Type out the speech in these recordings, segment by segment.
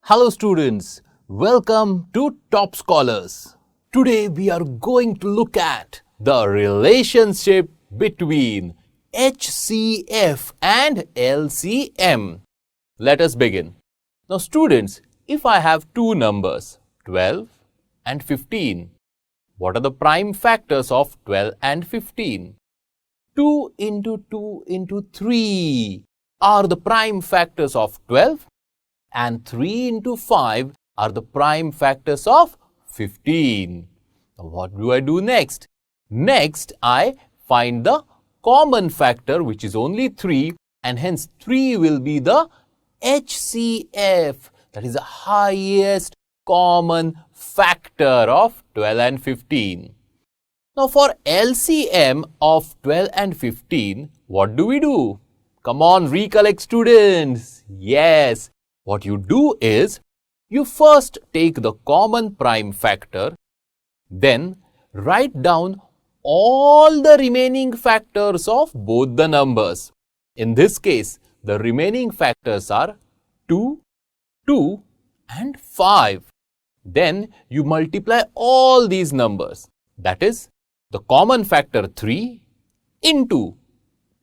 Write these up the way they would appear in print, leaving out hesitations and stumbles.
Hello students, welcome to Toppscholars. Today we are going to look at the relationship between HCF and LCM. Let us begin. Now students, if I have two numbers 12 and 15, what are the prime factors of 12 and 15? 2 into 2 into 3 are the prime factors of 12. And 3 into 5 are the prime factors of 15. Now what do I do next? Next, I find the common factor, which is only 3, and hence 3 will be the HCF, that is the highest common factor of 12 and 15. Now for LCM of 12 and 15, what do we do? Come on, recollect students. Yes. What you do is, you first take the common prime factor, then write down all the remaining factors of both the numbers. In this case, the remaining factors are 2, 2 and 5. Then you multiply all these numbers. That is, the common factor 3 into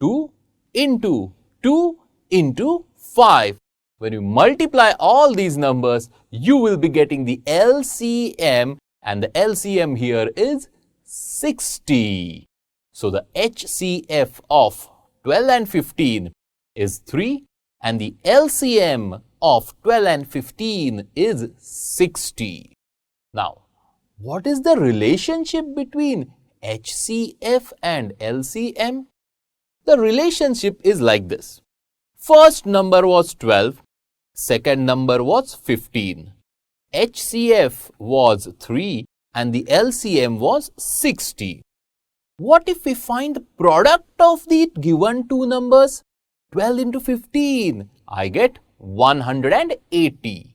2 into 2 into 5. When you multiply all these numbers, you will be getting the LCM, and the LCM here is 60. So the HCF of 12 and 15 is 3 and the LCM of 12 and 15 is 60. Now, what is the relationship between HCF and LCM? The relationship is like this. First number was 12. Second number was 15. HCF was 3 and the LCM was 60. What if we find the product of the given two numbers? 12 into 15, I get 180.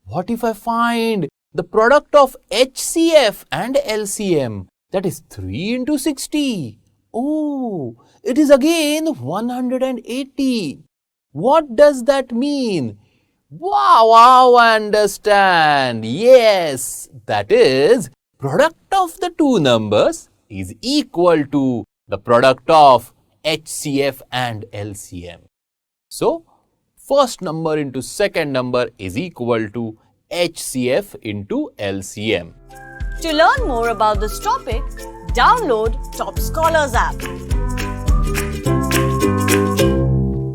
What if I find the product of HCF and LCM? That is 3 into 60. Oh, it is again 180. What does that mean? Wow, I understand. Yes, that is, product of the two numbers is equal to the product of HCF and LCM. So, first number into second number is equal to HCF into LCM. To learn more about this topic, download Toppscholars app.